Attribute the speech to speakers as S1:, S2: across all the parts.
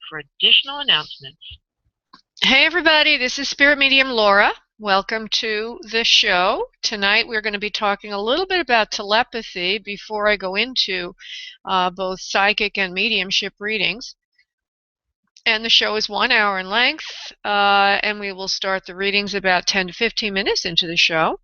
S1: for additional announcements. Hey everybody, this is Spirit Medium Laura. Welcome to the show. Tonight we're going to be talking a little bit about telepathy before I go into both psychic and mediumship readings. And the show is 1 hour in length, and we will start the readings about 10 to 15 minutes into the show.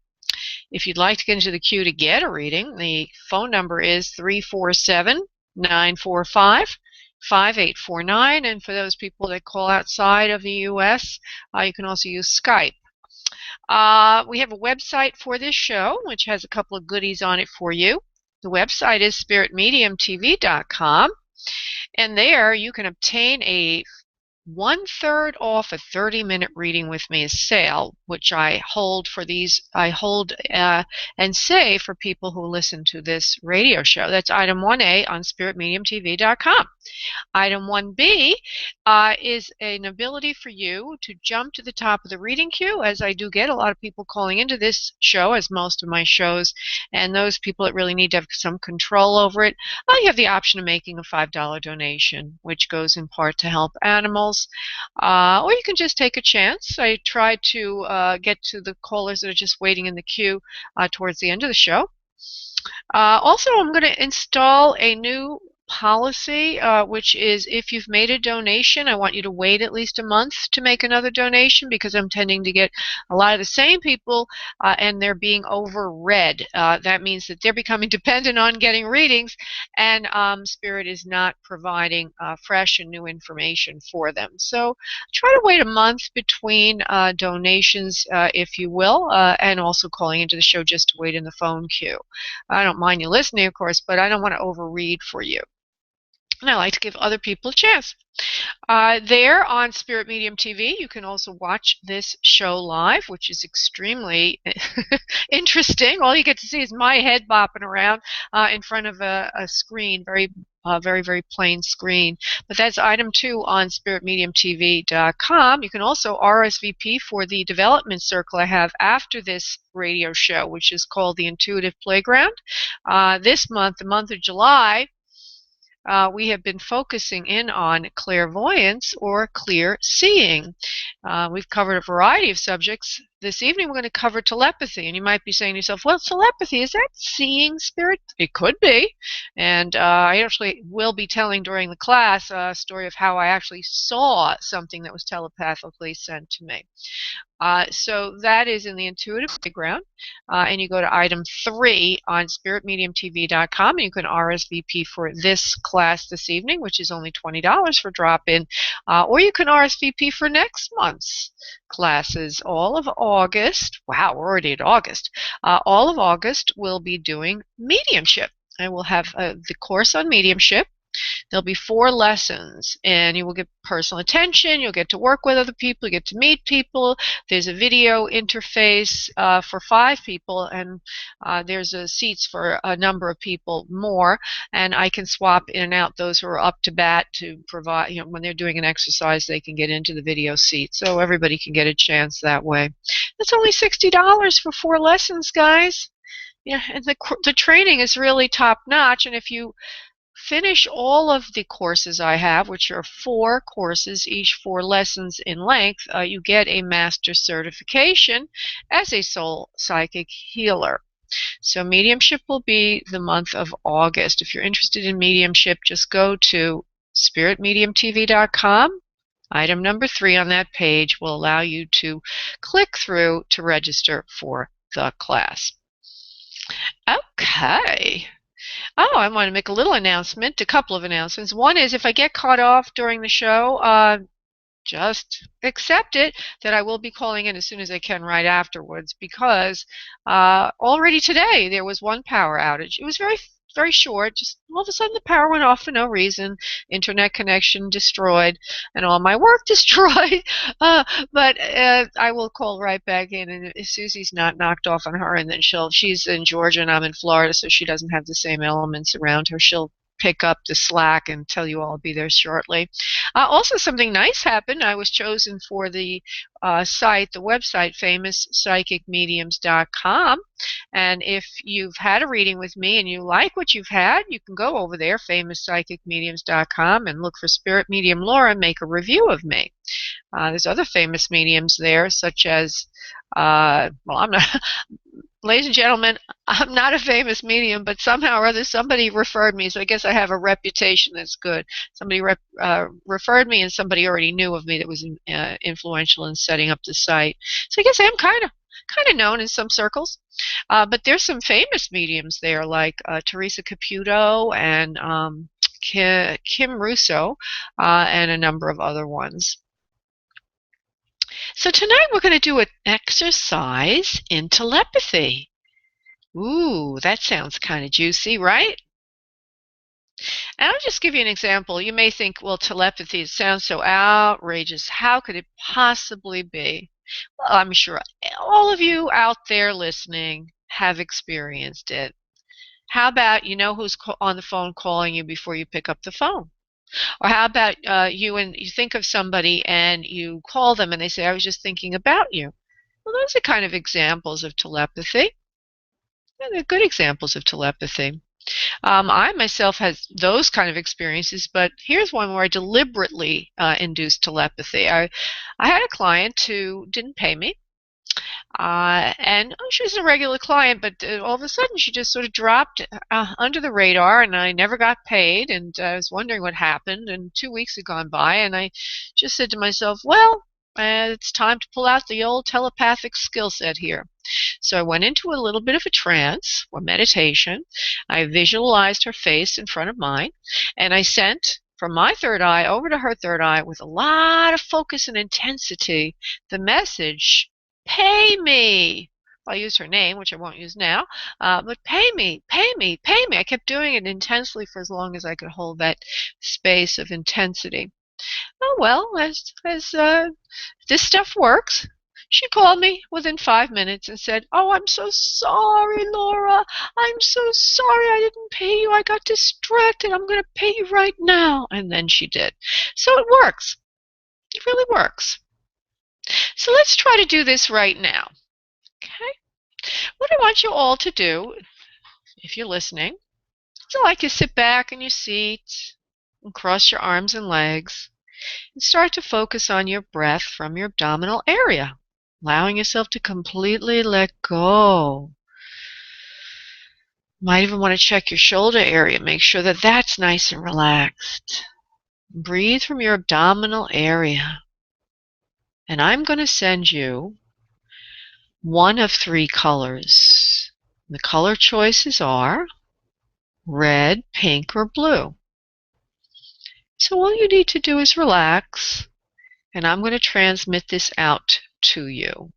S1: If you'd like to get into the queue to get a reading, the phone number is 347-945-5849. And for those people that call outside of the U.S., you can also use Skype. We have a website for this show, which has a couple of goodies on it for you. The website is spiritmediumtv.com, and there you can obtain a 1/3 off a 30-minute reading with me sale, which I hold and say for people who listen to this radio show. That's item 1A on spiritmediumtv.com. Item 1B is an ability for you to jump to the top of the reading queue, as I do get a lot of people calling into this show, as most of my shows, and those people that really need to have some control over it, you have the option of making a $5 donation, which goes in part to help animals, or you can just take a chance. I try to get to the callers that are just waiting in the queue towards the end of the show. Also, I'm going to install a new policy, which is if you've made a donation, I want you to wait at least a month to make another donation, because I'm tending to get a lot of the same people and they're being overread. That means that they're becoming dependent on getting readings, and Spirit is not providing fresh and new information for them. So try to wait a month between donations, if you will, and also calling into the show just to wait in the phone queue. I don't mind you listening, of course, but I don't want to overread for you. And I like to give other people a chance. There on Spirit Medium TV, you can also watch this show live, which is extremely interesting. All you get to see is my head bopping around in front of a screen, very, very plain screen. But that's item 2 on spiritmediumtv.com. You can also RSVP for the development circle I have after this radio show, which is called the Intuitive Playground. This month, the month of July, we have been focusing in on clairvoyance or clear seeing. We've covered a variety of subjects. This evening we're going to cover telepathy, and you might be saying to yourself, well, telepathy, is that seeing spirit? It could be, and I actually will be telling during the class a story of how I actually saw something that was telepathically sent to me. So that is in the Intuitive Playground, and you go to item 3 on spiritmediumtv.com, and you can RSVP for this class this evening, which is only $20 for drop-in, or you can RSVP for next month's classes. All of August, wow, we're already at August, all of August we'll be doing mediumship. I will have the course on mediumship. There'll be 4 lessons, and you will get personal attention. You'll get to work with other people. You get to meet people. There's a video interface for 5 people, and there's seats for a number of people more. And I can swap in and out those who are up to bat to provide, when they're doing an exercise, they can get into the video seat. So everybody can get a chance that way. That's only $60 for 4 lessons, guys. Yeah, and the training is really top notch. And if you finish all of the courses I have, which are 4 courses, each 4 lessons in length, you get a master certification as a soul psychic healer. So mediumship will be the month of August. If you're interested in mediumship, just go to spiritmediumtv.com. Item number 3 on that page will allow you to click through to register for the class. Okay. Oh, I want to make a little announcement, a couple of announcements. One is if I get cut off during the show, just accept it that I will be calling in as soon as I can right afterwards, because already today there was one power outage. It was very short. Just all of a sudden the power went off for no reason. Internet connection destroyed and all my work destroyed. But I will call right back in, and if Susie's not knocked off on her, and then she's in Georgia and I'm in Florida, so she doesn't have the same elements around her. She'll pick up the slack and tell you all I'll be there shortly. Also, something nice happened. I was chosen for the the website, famouspsychicmediums.com. And if you've had a reading with me and you like what you've had, you can go over there, famouspsychicmediums.com, and look for Spirit Medium Laura and make a review of me. There's other famous mediums there, such as, well, I'm not, ladies and gentlemen, I'm not a famous medium, but somehow or other somebody referred me, so I guess I have a reputation that's good. Somebody referred me, and somebody already knew of me that was influential in setting up the site. So I guess I am kind of known in some circles. But there's some famous mediums there, like Teresa Caputo and Kim Russo, and a number of other ones. So tonight we're going to do an exercise in telepathy. Ooh, that sounds kind of juicy, right? And I'll just give you an example. You may think, well, telepathy sounds so outrageous. How could it possibly be? Well, I'm sure all of you out there listening have experienced it. How about you know who's on the phone calling you before you pick up the phone? Or how about you think of somebody and you call them and they say, I was just thinking about you. Well, those are kind of examples of telepathy. Yeah, they're good examples of telepathy. I myself has those kind of experiences, but here's one where I deliberately induced telepathy. I had a client who didn't pay me, and she was a regular client, but all of a sudden she just sort of dropped under the radar, and I never got paid, and I was wondering what happened, and 2 weeks had gone by, and I just said to myself, well, it's time to pull out the old telepathic skill set here. So I went into a little bit of a trance or meditation. I visualized her face in front of mine, and I sent from my third eye over to her third eye with a lot of focus and intensity the message, pay me. I used her name, which I won't use now, but pay me, pay me, pay me. I kept doing it intensely for as long as I could hold that space of intensity. Oh, well, as this stuff works, she called me within 5 minutes and said, oh, I'm so sorry, Laura. I'm so sorry I didn't pay you. I got distracted. I'm going to pay you right now. And then she did. So it works. It really works. So let's try to do this right now. Okay? What I want you all to do, if you're listening, is I like you sit back in your seat and cross your arms and legs and start to focus on your breath from your abdominal area, allowing yourself to completely let go. Might even want to check your shoulder area, make sure that that's nice and relaxed. Breathe from your abdominal area. And I'm going to send you one of three colors. The color choices are red, pink, or blue. So all you need to do is relax, and I'm going to transmit this out to you.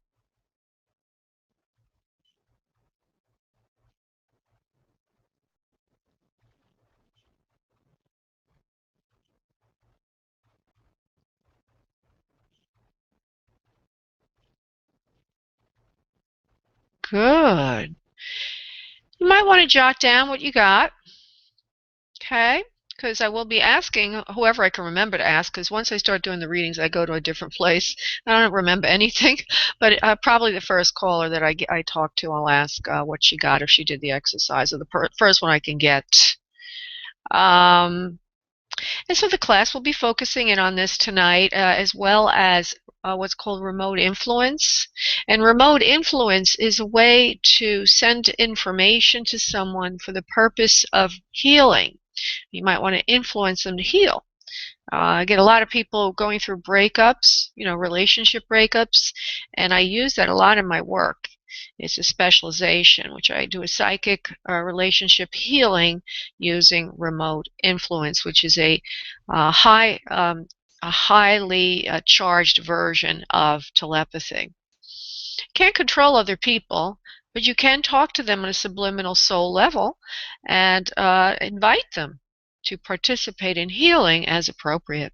S1: Good. You might want to jot down what you got, okay? Because I will be asking whoever I can remember to ask, because once I start doing the readings, I go to a different place. I don't remember anything, but probably the first caller that I talk to, I'll ask what she got if she did the exercise, or the first one I can get. And so the class will be focusing in on this tonight, as well as what's called remote influence. And remote influence is a way to send information to someone for the purpose of healing. You might want to influence them to heal. I get a lot of people going through breakups, relationship breakups, and I use that a lot in my work. It's a specialization, which I do a psychic relationship healing using remote influence, which is a highly charged version of telepathy. Can't control other people, but you can talk to them on a subliminal soul level and invite them to participate in healing as appropriate.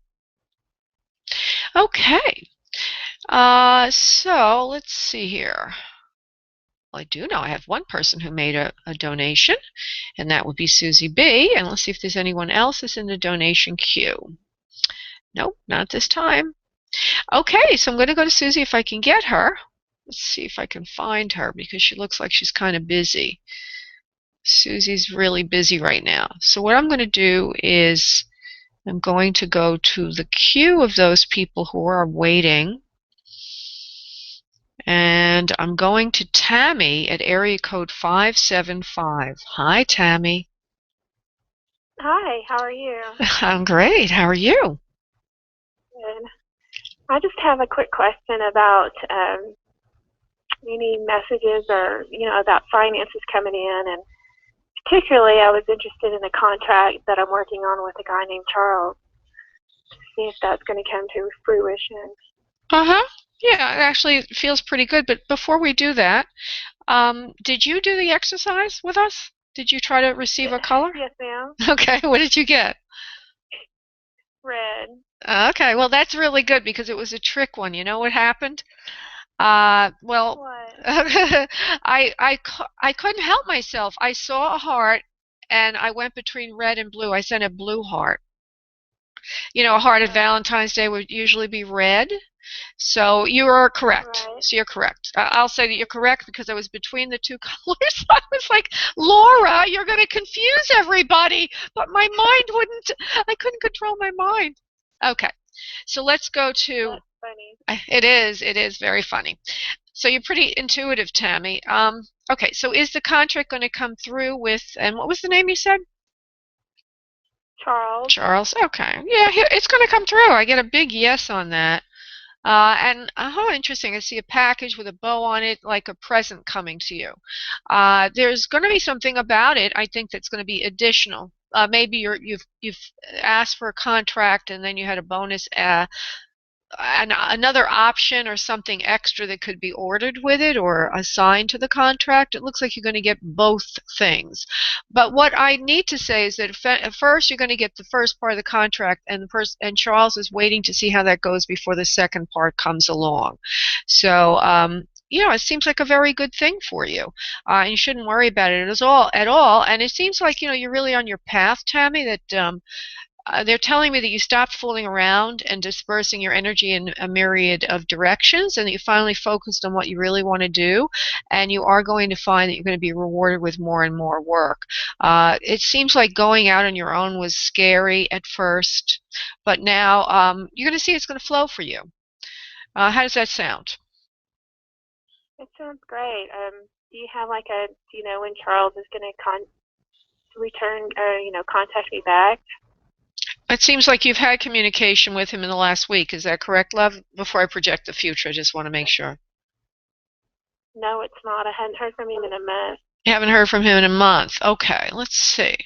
S1: Okay, so let's see here. Well, I do know I have one person who made a donation, and that would be Susie B. And let's see if there's anyone else that's in the donation queue. Nope, not this time. Okay, so I'm going to go to Susie if I can get her. Let's see if I can find her because she looks like she's kind of busy. Susie's really busy right now. So what I'm going to do is I'm going to go to the queue of those people who are waiting. And I'm going to Tammy at area code 575. Hi, Tammy.
S2: Hi, how are you?
S1: I'm great. How are you?
S2: Good. I just have a quick question about any messages or, about finances coming in. And particularly, I was interested in a contract that I'm working on with a guy named Charles to see if that's going to come to fruition.
S1: Uh-huh. Yeah, it actually feels pretty good. But before we do that, did you do the exercise with us? Did you try to receive a color?
S2: Yes, ma'am.
S1: Okay, what did you get?
S2: Red.
S1: Okay, well, that's really good because it was a trick one. You know what happened? Well,
S2: What?
S1: I couldn't help myself. I saw a heart and I went between red and blue. I sent a blue heart. You know, a heart at Valentine's Day would usually be red. So you are correct.
S2: Right.
S1: So you're correct. I'll say that you're correct because I was between the two colors. I was like, Laura, you're going to confuse everybody. But my mind wouldn't, I couldn't control my mind. Okay. So let's go to,
S2: That's funny.
S1: it is very funny. So you're pretty intuitive, Tammy. Okay, so is the contract going to come through with, and what was the name you said?
S2: Charles.
S1: Charles. Okay. Yeah, it's going to come through. I get a big yes on that. And how interesting. I see a package with a bow on it, like a present coming to you. There's going to be something about it, I think, that's going to be additional. Maybe you've asked for a contract and then you had a bonus another option or something extra that could be ordered with it or assigned to the contract. It looks like you're going to get both things. But what I need to say is that at first you're going to get the first part of the contract, and and Charles is waiting to see how that goes before the second part comes along. So you know, it seems like a very good thing for you. And you shouldn't worry about it at all. And it seems like, you know, you're really on your path, Tammy, that they're telling me that you stopped fooling around and dispersing your energy in a myriad of directions, and that you finally focused on what you really want to do, and you are going to find that you're going to be rewarded with more and more work. It seems like going out on your own was scary at first, but now you're going to see it's going to flow for you. How does that sound?
S2: It sounds great. Do you have do you know when Charles is going to return or, contact me back?
S1: It seems like you've had communication with him in the last week. Is that correct, love? Before I project the future, I just want to make sure.
S2: No, it's not. I hadn't heard from him in a month.
S1: You haven't heard from him in a month. Okay, let's see.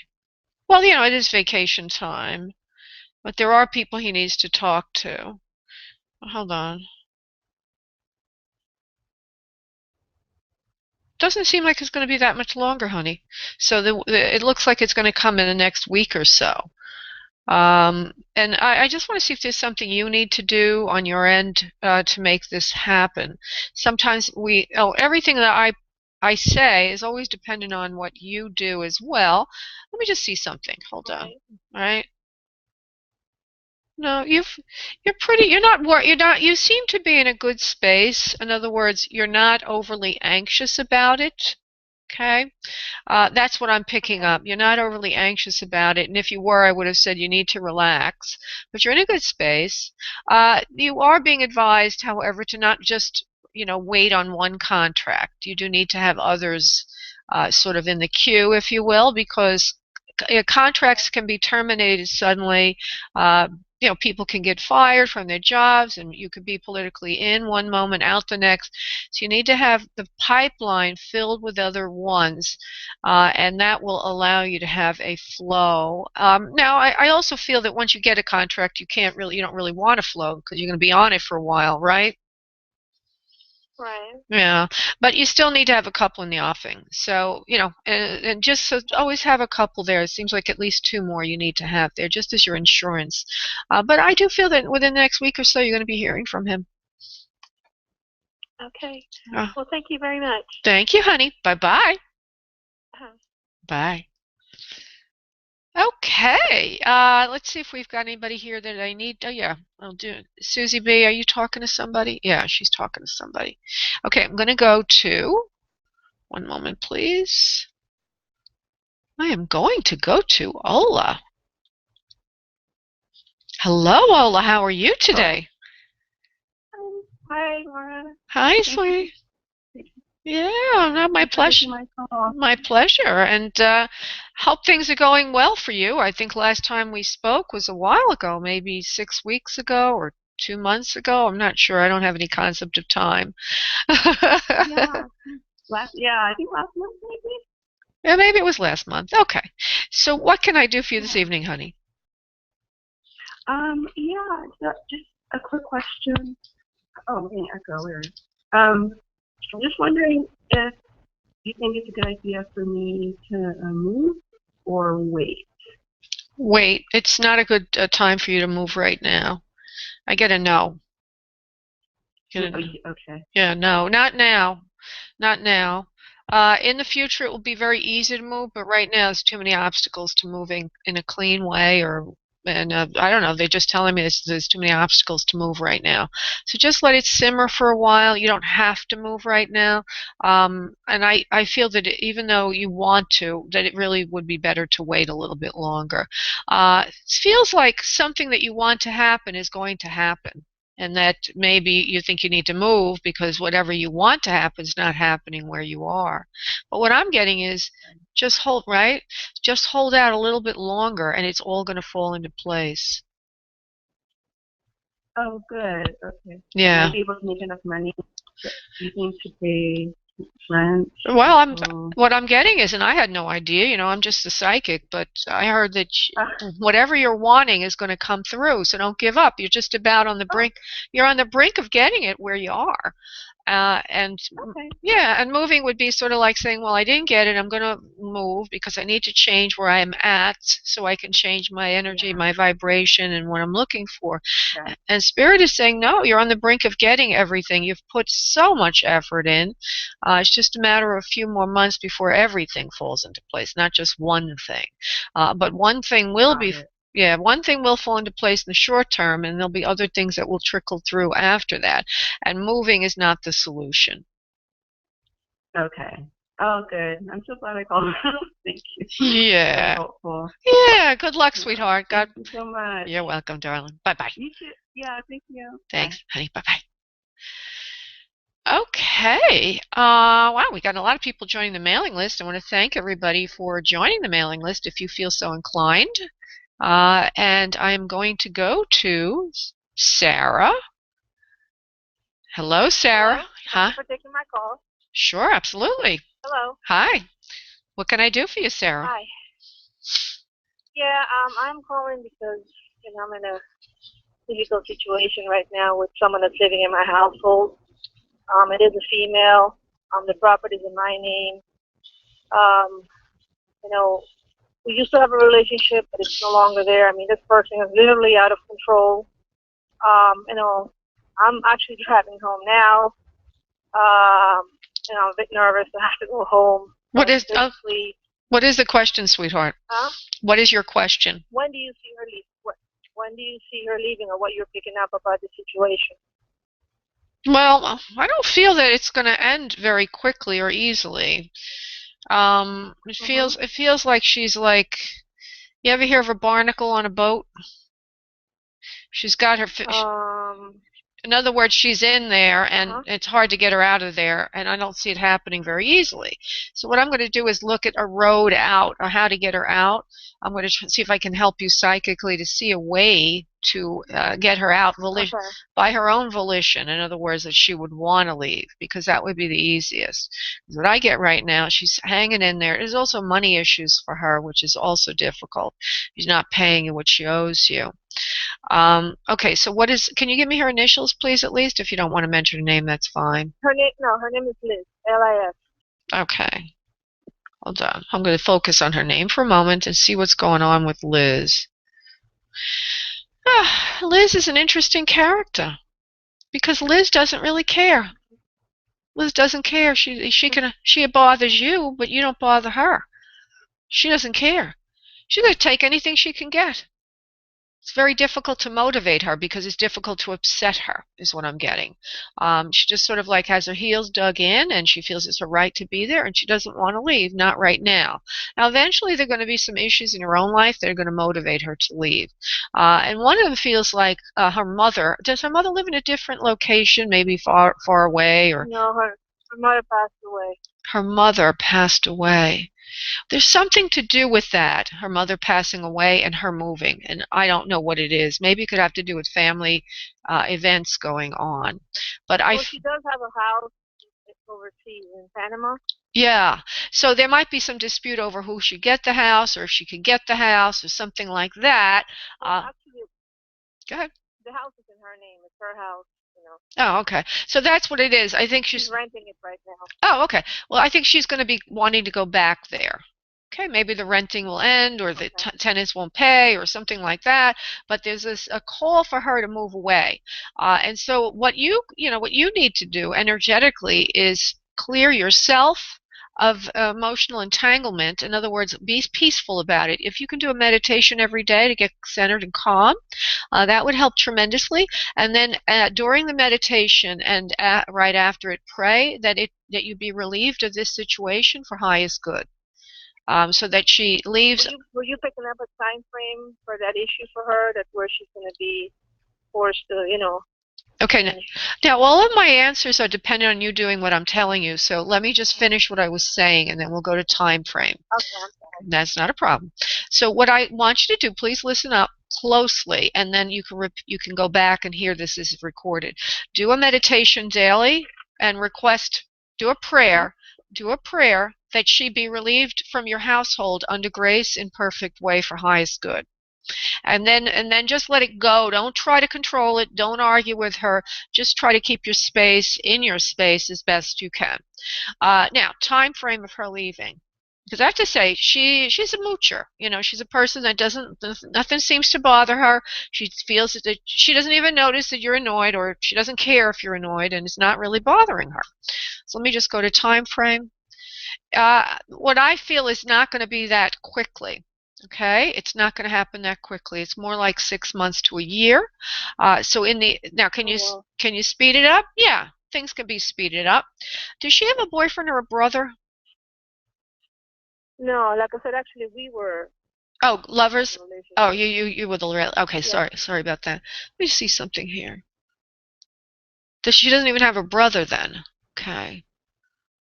S1: Well, you know, it is vacation time, but there are people he needs to talk to. Hold on. Doesn't seem like it's going to be that much longer, honey. So it looks like it's going to come in the next week or so. And I just want to see if there's something you need to do on your end to make this happen. Sometimes everything that I say is always dependent on what you do as well. Let me just see something. Hold on.
S2: Right.
S1: All right. No, you're not, you seem to be in a good space. In other words, you're not overly anxious about it. Okay. That's what I'm picking
S2: Okay.
S1: up. You're not overly anxious about it, and if you were, I would have said you need to relax. But you're in a good space. You are being advised, however, to not just, you know, wait on one contract. You do need to have others sort of in the queue, if you will, because contracts can be terminated suddenly. Uh, you know, people can get fired from their jobs, and you could be politically in one moment, out the next. So you need to have the pipeline filled with other ones, and that will allow you to have a flow. Now, I also feel that once you get a contract, you don't really want to flow because you're going to be on it for a while, right?
S2: Right.
S1: Yeah, but you still need to have a couple in the offing. So, you know, and just so always have a couple there. It seems like at least two more you need to have there, just as your insurance. But I do feel that within the next week or so, you're going to be hearing from him.
S2: Okay.
S1: Uh,
S2: Well, thank you very much.
S1: Thank you, honey. Bye-bye.
S2: Uh-huh.
S1: Bye. Okay. Let's see if we've got anybody here that I need. Oh, yeah. I'll do it. Susie B, are you talking to somebody? Yeah, she's talking to somebody. Okay, I'm going to go to, one moment, please. I am going to go to Ola. Hello, Ola. How are you today?
S2: Hi, Laura.
S1: Hi,
S2: Thank you
S1: sweetie.
S2: for
S1: Yeah, no, my pleasure.
S2: taking my call.
S1: My pleasure. And hope things are going well for you. I think last time we spoke was a while ago, maybe 6 weeks ago or 2 months ago. I'm not sure. I don't have any concept of time.
S2: Yeah, I think last month maybe.
S1: Yeah, maybe it was last month. Okay. So what can I do for you this
S2: Yeah.
S1: evening, honey?
S2: Yeah, just a quick question. Oh, man, echo weird. I'm just wondering if you think it's a good idea for me to move or wait.
S1: Wait, it's not a good time for you to move right now. I get a no. Get a no.
S2: Okay.
S1: Yeah, no, not now. Not now. In the future, it will be very easy to move, but right now, there's too many obstacles to moving in a clean way, and I don't know. They're just telling me there's too many obstacles to move right now. So just let it simmer for a while. You don't have to move right now. And I feel that even though you want to, that it really would be better to wait a little bit longer. It feels like something that you want to happen is going to happen, and that maybe you think you need to move because whatever you want to happen is not happening where you are. But what I'm getting is just hold, right? Just hold out a little bit longer and it's all going to fall into place.
S2: Oh, good. Okay. Will I
S1: Yeah.
S2: be able to make enough money, you think, to pay rent?
S1: Well,
S2: Oh.
S1: what I'm getting is, and I had no idea, I'm just a psychic, but I heard that
S2: Ah,
S1: whatever you're wanting is going to come through. So don't give up. You're just about on the
S2: oh,
S1: brink. You're on the brink of getting it where you are. And
S2: okay.
S1: yeah, and moving would be sort of like saying, well, I didn't get it. I'm going to move because I need to change where I'm at so I can change my energy,
S2: Yeah.
S1: my vibration, and what I'm looking for.
S2: Okay.
S1: And Spirit is saying, no, you're on the brink of getting everything. You've put so much effort in. It's just a matter of a few more months before everything falls into place, not just one thing. But one thing will
S2: Got
S1: be
S2: it.
S1: yeah, one thing will fall into place in the short term, and there'll be other things that will trickle through after that. And moving is not the solution.
S2: Okay. Oh, good. I'm so glad I called. Thank you. Very
S1: Yeah.
S2: helpful.
S1: Yeah. Good luck,
S2: Yeah.
S1: sweetheart. God,
S2: Thank you so much.
S1: you're welcome, darling. Bye bye.
S2: You too. Yeah, thank you. Bye.
S1: Thanks, honey. Bye bye. Okay. Wow, we got a lot of people joining the mailing list. I want to thank everybody for joining the mailing list if you feel so inclined. And I'm going to go to Sarah. Hello, Sarah.
S2: Hello. Thank
S1: Huh?
S2: you for taking my call.
S1: Sure, absolutely.
S2: Hello.
S1: Hi. What can I do for you, Sarah?
S2: Hi. Yeah, I'm calling because I'm in a difficult situation right now with someone that's living in my household. It is a female. The property is in my name. Um, you know, we used to have a relationship, but it's no longer there. I mean, this person is literally out of control. I'm actually driving home now. I'm a bit nervous. I have to go home.
S1: What
S2: But
S1: is
S2: basically,
S1: what is the question, sweetheart?
S2: huh?
S1: What is your question?
S2: When do you see her leave? When do you see her leaving, or what you're picking up about the situation?
S1: Well, I don't feel that it's going to end very quickly or easily.
S2: Mhm.
S1: It feels like she's like, you ever hear of a barnacle on a boat? She's got her
S2: Um.
S1: In other words, she's in there
S2: Uh
S1: and
S2: huh.
S1: it's hard to get her out of there, and I don't see it happening very easily. So what I'm going to do is look at a road out or how to get her out. I'm going to see if I can help you psychically to see a way to get her out
S2: Okay.
S1: by her own volition. In other words, that she would want to leave, because that would be the easiest. What I get right now, she's hanging in there. There's also money issues for her, which is also difficult. She's not paying you what she owes you. Okay, so can you give me her initials, please, at least? If you don't want to mention her name, that's fine.
S2: Her name? No, her name is Liz. Lis.
S1: Okay, hold on. I'm going to focus on her name for a moment and see what's going on with Liz. Liz is an interesting character because Liz doesn't really care. Liz doesn't care. She bothers you, but you don't bother her. She doesn't care. She's going to take anything she can get. It's very difficult to motivate her because it's difficult to upset her, is what I'm getting. She just sort of like has her heels dug in and she feels it's her right to be there and she doesn't want to leave, not right now. Now, eventually, there are going to be some issues in her own life that are going to motivate her to leave. And one of them feels like her mother. Does her mother live in a different location, maybe far, far away? Or
S2: No, her mother passed away.
S1: her mother passed away. There's something to do with that, her mother passing away and her moving, and I don't know what it is. Maybe it could have to do with family events going on. But
S2: Well, she does have a house overseas in Panama.
S1: Yeah, so there might be some dispute over who should get the house, or if she can get the house, or something like that.
S2: Well, actually,
S1: go ahead.
S2: The house is in her name. It's her house.
S1: Oh, okay. So that's what it is. I think
S2: she's renting it right now.
S1: Oh, okay. Well, I think she's going to be wanting to go back there. Okay, maybe the renting will end or the tenants won't pay or something like that, but there's a call for her to move away. And so what what you need to do energetically is clear yourself of emotional entanglement. In other words, be peaceful about it. If you can do a meditation every day to get centered and calm, that would help tremendously. And then during the meditation and right after it, pray that you be relieved of this situation for highest good. So that she leaves.
S2: Were you picking up a time frame for that issue for her? That's where she's going to be forced to,
S1: Okay. Now, all of my answers are dependent on you doing what I'm telling you. So let me just finish what I was saying, and then we'll go to time frame.
S2: Okay.
S1: That's not a problem. So what I want you to do, please listen up closely, and then you can go back and hear this is recorded. Do a meditation daily and do a prayer that she be relieved from your household under grace in perfect way for highest good. And then just let it go. Don't try to control it. Don't argue with her. Just try to keep your space in your space as best you can. Now, time frame of her leaving. Because I have to say, she's a moocher. She's a person that nothing seems to bother her. She feels that she doesn't even notice that you're annoyed, or she doesn't care if you're annoyed, and it's not really bothering her. So let me just go to time frame. What I feel is not going to be that quickly. Okay, it's not going to happen that quickly. It's more like 6 months to a year. So now, can you speed it up? Yeah, things can be speeded up. Does she have a boyfriend or a brother?
S2: No, like I said, actually, we were.
S1: Oh, lovers. Oh, you were the. Okay, yeah. Sorry about that. Let me see something here. She doesn't even have a brother then. Okay.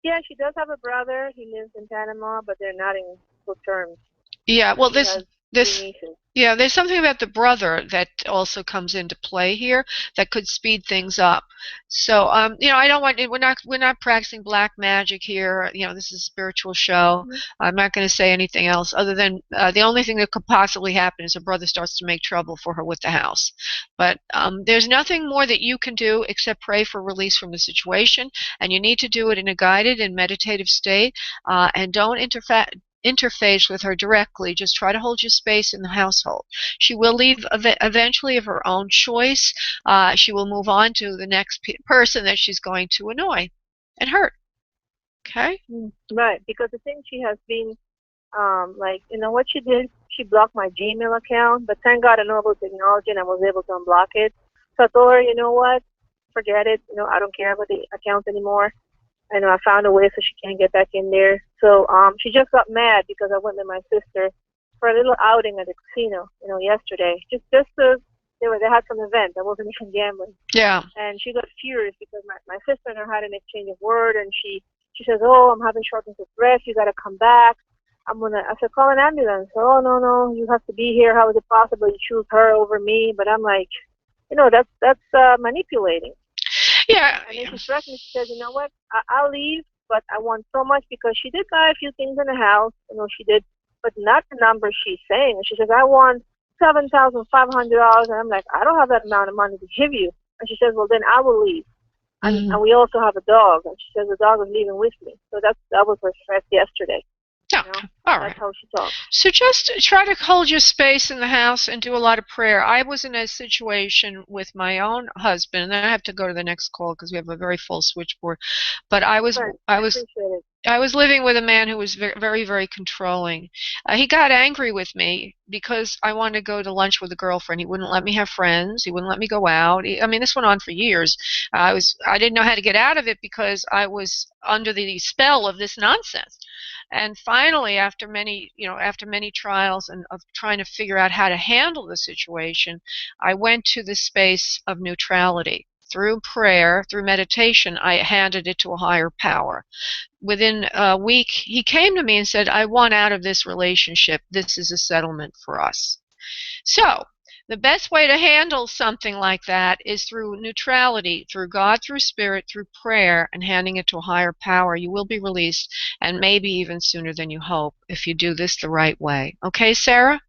S2: Yeah, she does have a brother. He lives in Panama, but they're not in good terms.
S1: Yeah, well, there's something about the brother that also comes into play here that could speed things up. So, I don't want we're not practicing black magic here. This is a spiritual show. Mm-hmm. I'm not going to say anything else other than the only thing that could possibly happen is her brother starts to make trouble for her with the house. But there's nothing more that you can do except pray for release from the situation, and you need to do it in a guided and meditative state, and don't interface with her directly. Just try to hold your space in the household. She will leave eventually of her own choice. She will move on to the next person that she's going to annoy and hurt. Okay?
S2: Right, because the thing she has been, what she did, she blocked my Gmail account, but thank God I know about technology and I was able to unblock it. So I told her, you know what, forget it. I don't care about the account anymore. I found a way so she can't get back in there. So she just got mad because I went with my sister for a little outing at the casino, yesterday. Just to they had some event. I wasn't even gambling.
S1: Yeah.
S2: And she got furious because my sister and her had an exchange of word, and she says, "Oh, I'm having shortness of breath. You got to come back." I said, "Call an ambulance." "Oh, no, you have to be here. How is it possible you choose her over me?" But I'm like, that's manipulating.
S1: Yeah.
S2: And then she threatened me. She said, "You know what? I'll leave, but I want so much," because she did buy a few things in the house. She did, but not the number she's saying. And she says, "I want $7,500. And I'm like, "I don't have that amount of money to give you." And she says, "Well, then I will leave." And we also have a dog. And she says the dog is leaving with me. So that was her threat yesterday.
S1: Okay. All
S2: That's
S1: right.
S2: how she talks.
S1: So just try to hold your space in the house and do a lot of prayer. I was in a situation with my own husband, and then I have to go to the next call because we have a very full switchboard. But I was
S2: Thanks.
S1: I
S2: I
S1: was
S2: appreciate it.
S1: I was living with a man who was very, very, very controlling. He got angry with me because I wanted to go to lunch with a girlfriend. He wouldn't let me have friends. He wouldn't let me go out. I mean, this went on for years. I didn't know how to get out of it because I was under the spell of this nonsense. And finally, after many trials and of trying to figure out how to handle the situation, I went to the space of neutrality. Through prayer, through meditation, I handed it to a higher power. Within a week, he came to me and said, I want out of this relationship. This is a settlement for us. So, the best way to handle something like that is through neutrality, through God, through spirit, through prayer, and handing it to a higher power. You will be released, and maybe even sooner than you hope if you do this the right way. Okay, Sarah?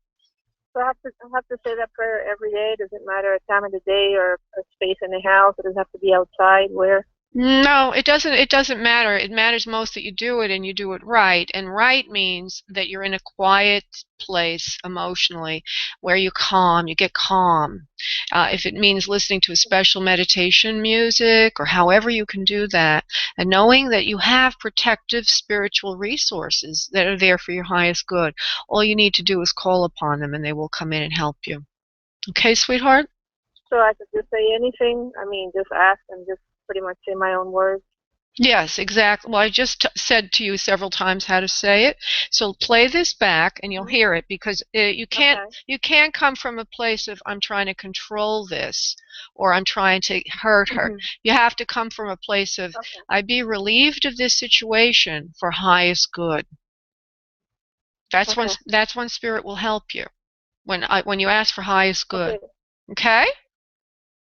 S2: So I have to say that prayer every day. Does it matter a time of the day or a space in the house? It doesn't have to be outside. Where?
S1: No, it doesn't. It doesn't matter. It matters most that you do it and you do it right. And right means that you're in a quiet place emotionally where you calm, you get calm. If it means listening to a special meditation music or however you can do that, and knowing that you have protective spiritual resources that are there for your highest good. All you need to do is call upon them and they will come in and help you. Okay, sweetheart?
S2: So I could just say anything. I mean, just ask and just pretty much say my own words.
S1: Yes, exactly. Well, I just said to you several times how to say it. So play this back and you'll
S2: Hmm.
S1: hear it because
S2: Okay.
S1: you can't come from a place of I'm trying to control this or I'm trying to hurt her.
S2: Hmm.
S1: You have to come from a place of
S2: Okay.
S1: I be relieved of this situation for highest good.
S2: Okay.
S1: That's when spirit will help you. When you ask for highest good.
S2: Okay.
S1: Okay?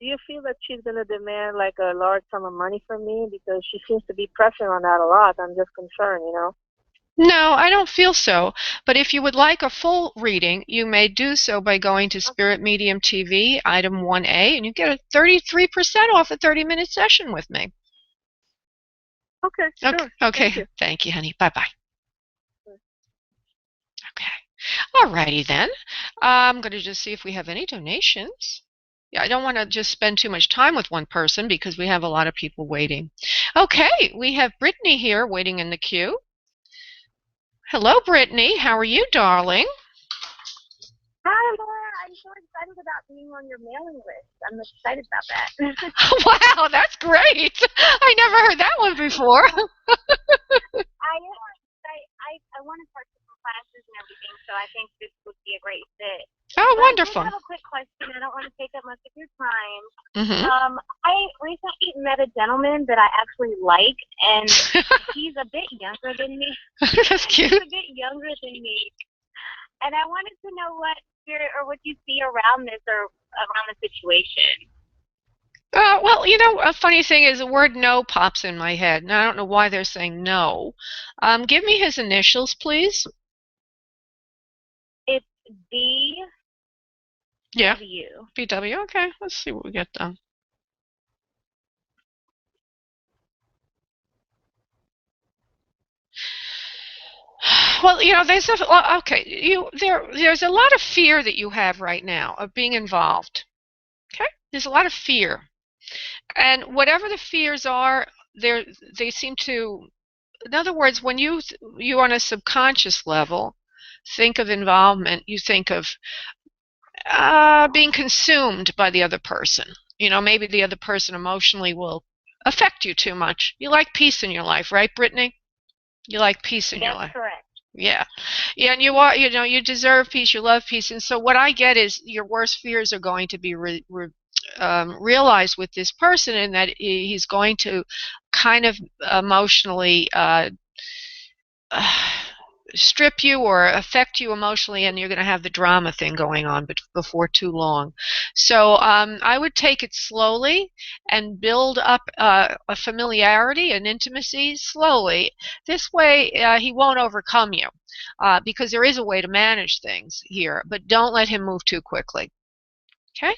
S2: Do you feel that she's gonna demand like a large sum of money from me because she seems to be pressing on that a lot? I'm just concerned.
S1: No, I don't feel so. But if you would like a full reading, you may do so by going to
S2: Okay.
S1: Spirit Medium TV, item 1A, and you get a 33% off a 30-minute session with me.
S2: Okay.
S1: Okay,
S2: Sure. Thank
S1: okay.
S2: you.
S1: Thank you, honey. Bye-bye. Okay. All righty then. I'm going to just see if we have any donations. Yeah, I don't want to just spend too much time with one person because we have a lot of people waiting. Okay, we have Brittany here waiting in the queue. Hello, Brittany. How are you, darling?
S2: Hi, Laura. I'm so excited about being on your mailing list. I'm excited about that.
S1: Wow, that's great. I never heard that one before.
S2: I want to start some classes and everything, so I think this would be a great fit.
S1: Oh,
S2: But I did
S1: wonderful.
S2: have a quick question. I don't want to take up much of your time.
S1: Hmm.
S2: I recently met a gentleman that I actually like, and he's a bit younger than me.
S1: That's
S2: He's
S1: cute.
S2: a bit younger than me, and I wanted to know what spirit or what you see around this or around the situation.
S1: Well, a funny thing is the word no pops in my head, and I don't know why they're saying no. Give me his initials, please.
S2: It's DW.
S1: Yeah, BW. Okay, let's see what we get done. Well, okay. There's a lot of fear that you have right now of being involved. Okay, there's a lot of fear, and whatever the fears are, they seem to. In other words, when you on a subconscious level think of involvement, you think of being consumed by the other person. Maybe the other person emotionally will affect you too much. You like peace in your life, right, Brittany? You like peace in your
S2: That's
S1: life.
S2: correct.
S1: Yeah. Yeah, and you deserve peace, you love peace. And so what I get is your worst fears are going to be realized with this person, and that he's going to kind of emotionally strip you or affect you emotionally, and you're going to have the drama thing going on before too long. So I would take it slowly and build up a familiarity and intimacy slowly. This way he won't overcome you because there is a way to manage things here, but don't let him move too quickly. Okay?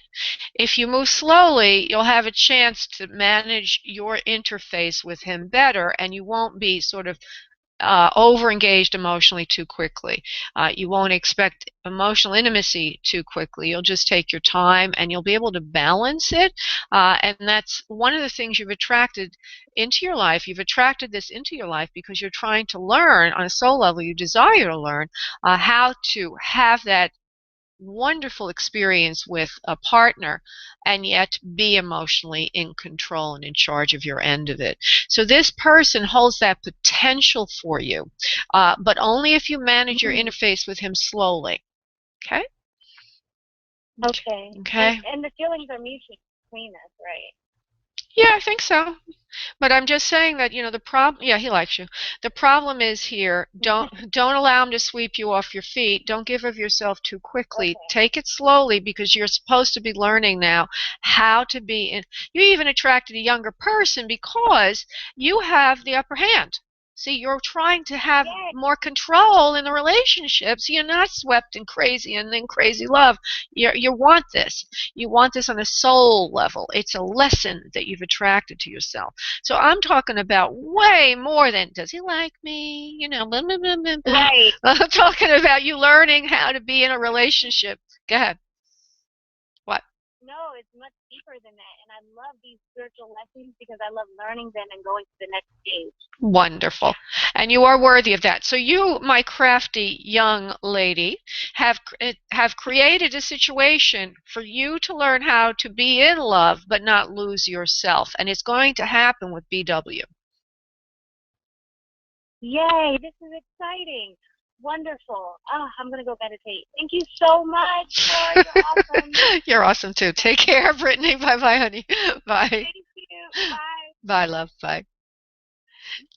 S1: If you move slowly, you'll have a chance to manage your interface with him better, and you won't be sort of over-engaged emotionally too quickly. You won't expect emotional intimacy too quickly. You'll just take your time and you'll be able to balance it. And that's one of the things you've attracted into your life. You've attracted this into your life because you're trying to learn on a soul level. You desire to learn how to have that wonderful experience with a partner and yet be emotionally in control and in charge of your end of it. So this person holds that potential for you, but only if you manage your interface with him slowly. Okay?
S2: Okay.
S1: Okay.
S2: And the feelings are mutual between us, right?
S1: Yeah, I think so. But I'm just saying that, the problem, yeah, he likes you. The problem is here, don't allow him to sweep you off your feet. Don't give of yourself too quickly.
S2: Okay.
S1: Take it slowly because you're supposed to be learning now how to be in. You even attracted a younger person because you have the upper hand. See, you're trying to have
S2: Yay.
S1: more control in the relationship, so you're not swept in crazy and then crazy love. You want this. You want this on a soul level. It's a lesson that you've attracted to yourself. So I'm talking about way more than, does he like me? Blah, blah, blah, blah, blah.
S2: Right.
S1: I'm talking about you learning how to be in a relationship. Go ahead. What?
S2: No, it's much deeper than that. And I love these spiritual lessons because I love learning them and going to the next stage.
S1: Wonderful. And you are worthy of that. So you, my crafty young lady, have created a situation for you to learn how to be in love but not lose yourself. And it's going to happen with BW.
S2: Yay, this is exciting. Wonderful. Oh, I'm going to go meditate. Thank you so much, Laura. You're awesome.
S1: You're awesome too. Take care, Brittany. Bye-bye, honey. Bye.
S2: Thank you. Bye.
S1: Bye, love. Bye.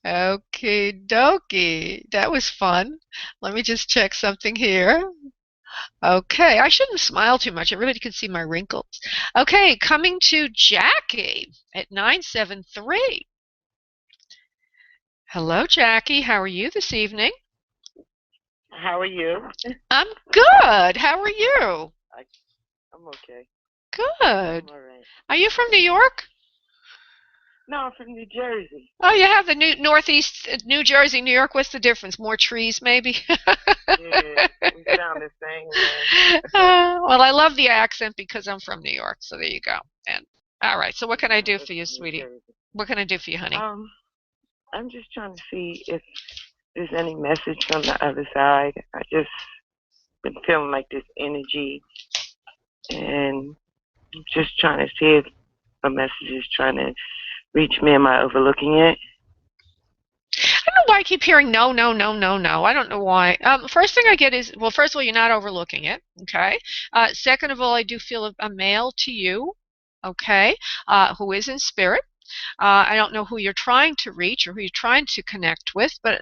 S1: Okay, dokie. That was fun. Let me just check something here. Okay, I shouldn't smile too much. Everybody can see my wrinkles. Okay, coming to Jackie at 973. Hello, Jackie. How are you this evening?
S3: How are you?
S1: I'm good. How are you?
S3: I'm okay.
S1: Good.
S3: I'm all right.
S1: Are you from New York?
S3: No, I'm from New Jersey.
S1: Oh, you have the Northeast, New Jersey, New York. What's the difference? More trees, maybe?
S3: Yeah, we sound the same way.
S1: Well, I love the accent because I'm from New York. So there you go. And all right. So what can I do for you,
S3: New
S1: sweetie?
S3: Jersey.
S1: What can I do for you, honey?
S3: I'm just trying to see if there's any message from the other side. I just been feeling like this energy, and I'm just trying to see if a message is trying to reach me. Am I overlooking it?
S1: I don't know why I keep hearing no, no, no, no, no. I don't know why. First thing I get is, well, first of all, you're not overlooking it, okay? Second of all, I do feel a male to you, okay, who is in spirit. I don't know who you're trying to reach or who you're trying to connect with, but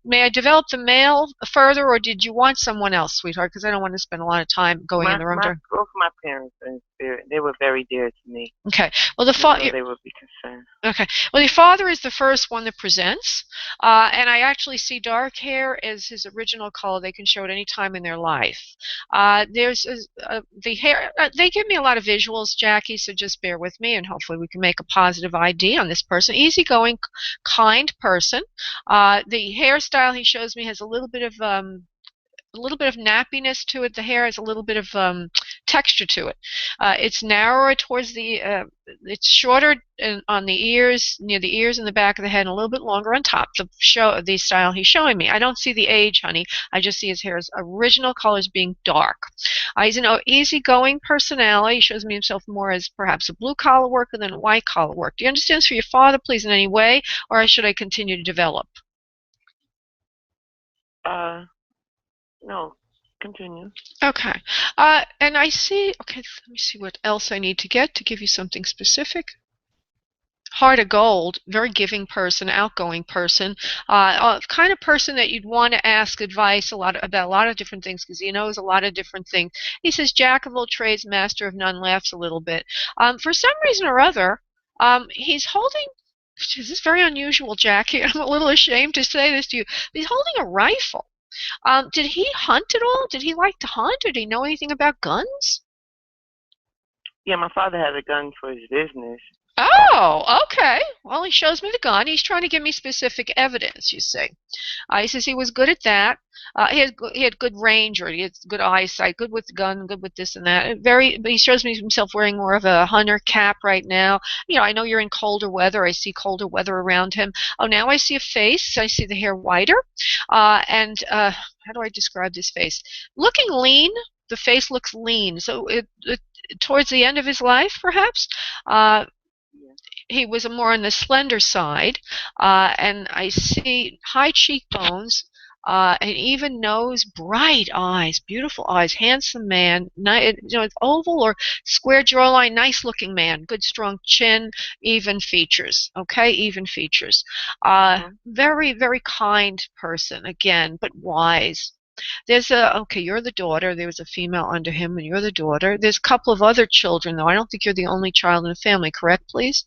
S1: may I develop the male further, or did you want someone else, sweetheart? Because I don't want to spend a lot of time going in the wrong direction.
S3: Both my parents are in spirit. They were very dear to me.
S1: Okay. Well,
S3: they would be concerned.
S1: Okay. Well, your father is the first one that presents, and I actually see dark hair as his original color. They can show it any time in their life. There's the hair. They give me a lot of visuals, Jackie, so just bear with me, and hopefully we can make a positive ID on this person. Easygoing, kind person. The hairstyle he shows me has a little bit of nappiness to it. The hair has a little bit of texture to it. It's narrower towards it's shorter on the ears, near the ears and the back of the head, and a little bit longer on top. The style he's showing me. I don't see the age, honey. I just see his hair's original colors being dark. He's an easygoing personality. He shows me himself more as perhaps a blue collar worker than a white collar worker. Do you understand this for your father, please, in any way, or should I continue to develop?
S3: No, continue.
S1: Okay. And I see, okay, let me see what else I need to get to give you something specific. Heart of gold, very giving person, outgoing person, kind of person that you'd want to ask advice about a lot of different things because he knows a lot of different things. He says, Jack of all trades, master of none, laughs a little bit. For some reason or other, he's holding, this is very unusual, Jackie. I'm a little ashamed to say this to you. He's holding a rifle. Did he hunt at all? Did he like to hunt, or did he know anything about guns?
S3: Yeah, my father had a gun for his business.
S1: Oh, okay. Well, he shows me the gun. He's trying to give me specific evidence, you see. He says he was good at that. He had good range, or he had good eyesight, good with the gun, good with this and that. But he shows me himself wearing more of a hunter cap right now. I know you're in colder weather. I see colder weather around him. Oh, now I see a face. I see the hair whiter. And how do I describe this face? Looking lean. The face looks lean. So towards the end of his life, perhaps. Uh,
S3: Yeah.
S1: he was more on the slender side, and I see high cheekbones, an even nose, bright eyes, beautiful eyes, handsome man, oval or square jawline, nice looking man, good strong chin, even features. Okay, even features. Very, very kind person again, but wise. Okay, you're the daughter. There was a female under him, and you're the daughter. There's a couple of other children, though. I don't think you're the only child in the family, correct, please?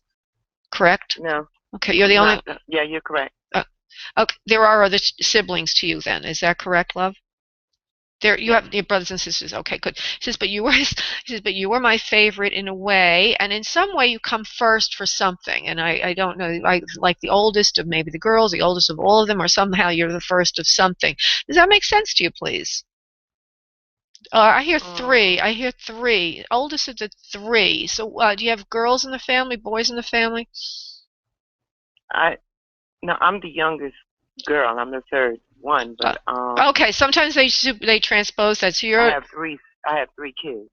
S1: Correct?
S3: No.
S1: Okay, you're the only.
S3: Yeah, you're correct.
S1: Okay, there are other siblings to you then. Is that correct, love? There, you
S3: Yes.
S1: have your brothers and sisters. Okay, good. He says, but you were my favorite in a way, and in some way you come first for something. And I don't know, I like the oldest of maybe the girls, the oldest of all of them, or somehow you're the first of something. Does that make sense to you, please? I hear three. I hear three. Oldest of the three. So, do you have girls in the family, boys in the family?
S3: No, I'm the youngest girl. I'm the third one, but
S1: Okay, sometimes they transpose that. So
S3: I have three. I have 3 kids.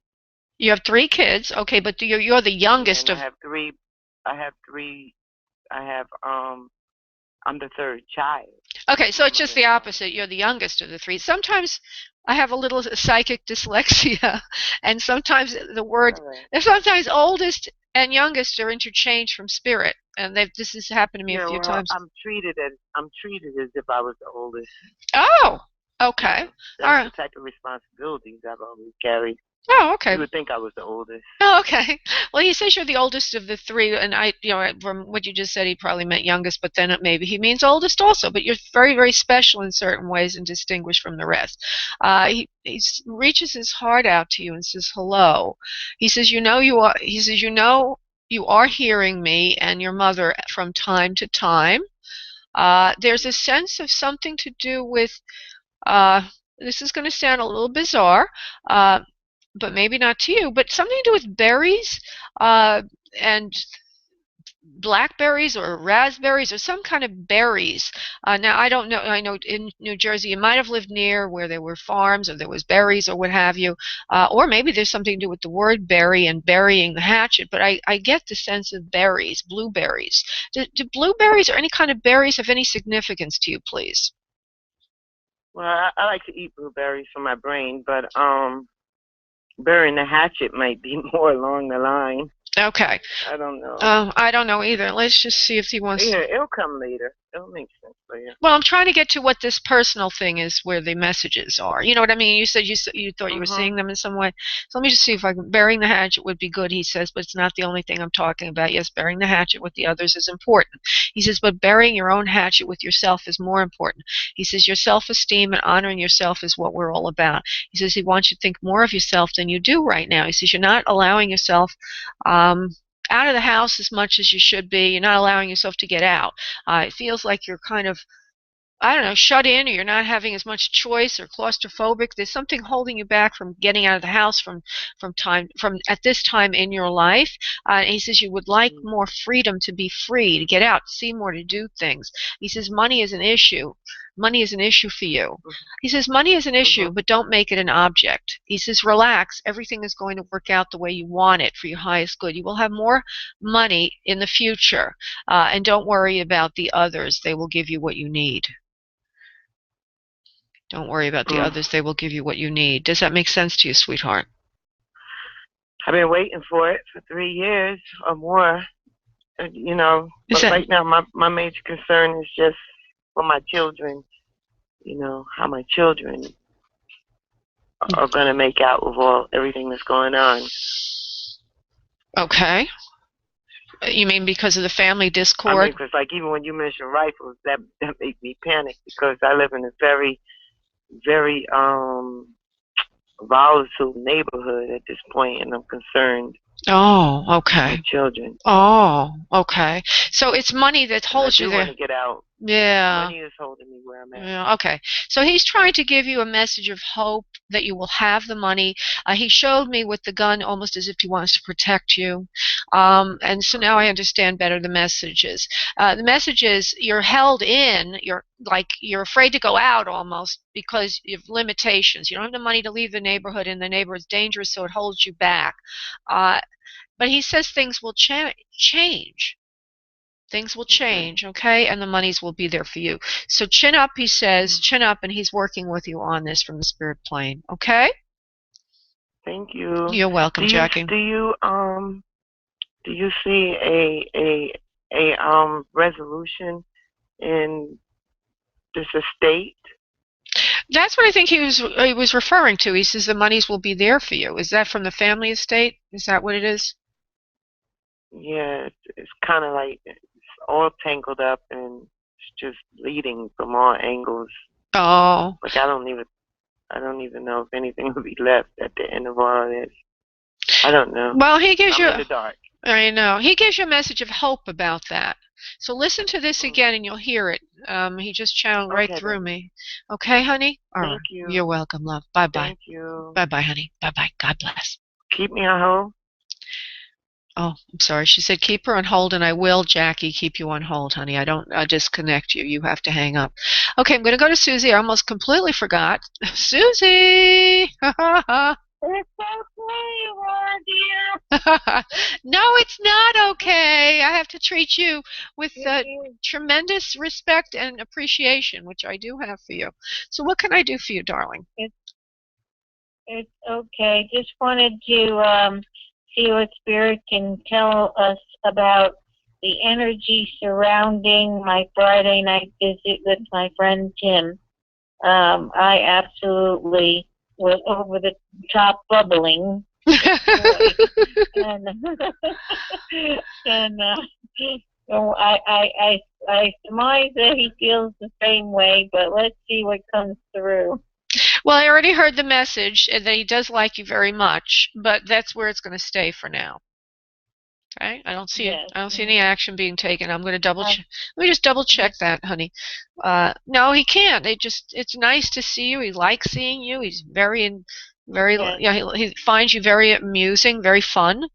S1: You have 3 kids. Okay, but you're the youngest
S3: And
S1: of.
S3: I have three. I have three. I have I'm the third child.
S1: Okay, so
S3: My
S1: it's just the opposite. You're the youngest of the three. Sometimes I have a little psychic dyslexia, and sometimes sometimes oldest and youngest are interchanged from spirit, and this has happened to me a
S3: Yeah,
S1: few
S3: well,
S1: times.
S3: I'm treated as if I was the oldest.
S1: Oh,
S3: You
S1: okay.
S3: know,
S1: All
S3: that's the
S1: right.
S3: type of responsibilities I've always carried.
S1: Oh, okay.
S3: You would think I was the oldest.
S1: Oh, okay. Well, he says you're the oldest of the three, and from what you just said, he probably meant youngest, but then maybe he means oldest also. But you're very, very special in certain ways and distinguished from the rest. He reaches his heart out to you and says hello. He says, you know, you are. He says, you know, you are hearing me and your mother from time to time. There's a sense of something to do with. Uh, this is going to sound a little bizarre. Uh, but maybe not to you, but something to do with berries, uh, and blackberries or raspberries or some kind of berries. Now, I don't know. I know in New Jersey you might have lived near where there were farms or there was berries or what have you, or maybe there's something to do with the word berry and burying the hatchet. But I get the sense of berries, blueberries. Do blueberries or any kind of berries have any significance to you, please?
S3: Well, I like to eat blueberries for my brain, but burying the hatchet might be more along the line.
S1: Okay.
S3: I don't know.
S1: I don't know either. Let's just see if he wants.
S3: Yeah, it'll come later. It'll make sense later.
S1: Well, I'm trying to get to what this personal thing is, where the messages are. You know what I mean? You said you thought you were seeing them in some way. So let me just see if I can. Burying the hatchet would be good, he says, but it's not the only thing I'm talking about. Yes, burying the hatchet with the others is important. He says, but burying your own hatchet with yourself is more important. He says your self-esteem and honoring yourself is what we're all about. He says he wants you to think more of yourself than you do right now. He says you're not allowing yourself out of the house as much as you should be. You're not allowing yourself to get out. It feels like you're kind of, I don't know, shut in, or you're not having as much choice, or claustrophobic. There's something holding you back from getting out of the house from at this time in your life. And he says you would like more freedom to be free, to get out, see more, to do things. He says money is an issue. Money is an issue for you. He says money is an issue, but don't make it an object. He says relax. Everything is going to work out the way you want it for your highest good. You will have more money in the future, and don't worry about the others. They will give you what you need. Don't worry about the others. They will give you what you need. Does that make sense to you, sweetheart?
S3: I've been waiting for it for 3 years or more. You know, but right now my major concern is just for my children. You know, how my children are going to make out with everything that's going on.
S1: Okay. You mean because of the family discord?
S3: I mean, because like even when you mention rifles, that made me panic because I live in a very, very volatile neighborhood at this point, and I'm concerned
S1: Oh,
S3: my
S1: okay.
S3: children.
S1: Oh, okay. So it's money that
S3: And I
S1: holds you
S3: do want
S1: there.
S3: to get out.
S1: Yeah.
S3: Money is holding me where I'm at.
S1: Yeah, okay. So he's trying to give you a message of hope that you will have the money. He showed me with the gun almost as if he wants to protect you. And so now I understand better the messages. The message is you're held in, you're afraid to go out almost because of limitations. You don't have the money to leave the neighborhood, and the neighborhood's dangerous, so it holds you back. Uh, but he says things will change. Things will
S3: Okay.
S1: change, okay? And the monies will be there for you. So chin up, he says, chin up, and he's working with you on this from the spirit plane, okay?
S3: Thank you.
S1: You're welcome,
S3: Do you
S1: Jackie.
S3: do you do you see a resolution in this estate?
S1: That's what I think he was referring to. He says the monies will be there for you. Is that from the family estate? Is that what it is?
S3: Yeah, it's kind of like it's all tangled up and it's just bleeding from all angles.
S1: Oh.
S3: Like I don't even know if anything will be left at the end of all this. I don't know.
S1: Well, he gives
S3: I'm
S1: you,
S3: in the dark.
S1: I know, he gives you a message of hope about that. So listen to this
S3: Mm.
S1: again and you'll hear it. He just channeled right
S3: Okay
S1: through
S3: then.
S1: me. Okay, honey? All
S3: Thank
S1: right.
S3: you.
S1: You're welcome, love. Bye-bye.
S3: Thank you.
S1: Bye-bye, honey. Bye-bye. God bless.
S3: Keep me on hold.
S1: Oh, I'm sorry. She said keep her on hold, and I will, Jackie, keep you on hold, honey. I disconnect you. You have to hang up. Okay, I'm going to go to Susie. I almost completely forgot. Susie!
S2: It's okay, dear.
S1: No, it's not okay. I have to treat you with
S2: It is.
S1: tremendous respect and appreciation, which I do have for you. So what can I do for you, darling?
S2: It's okay. Just wanted to see what Spirit can tell us about the energy surrounding my Friday night visit with my friend Tim. I absolutely was over the top bubbling with joy, and and so I surmise that he feels the same way. But let's see what comes through.
S1: Well, I already heard the message that he does like you very much, but that's where it's going to stay for now. Okay?
S2: Yes.
S1: I don't see any action being taken. I'm going to double
S2: I,
S1: check. Let me just double
S2: yes.
S1: check that, honey. No, he can't. It's nice to see you. He likes seeing you. He's
S2: Yes.
S1: yeah, he finds you very amusing, very fun.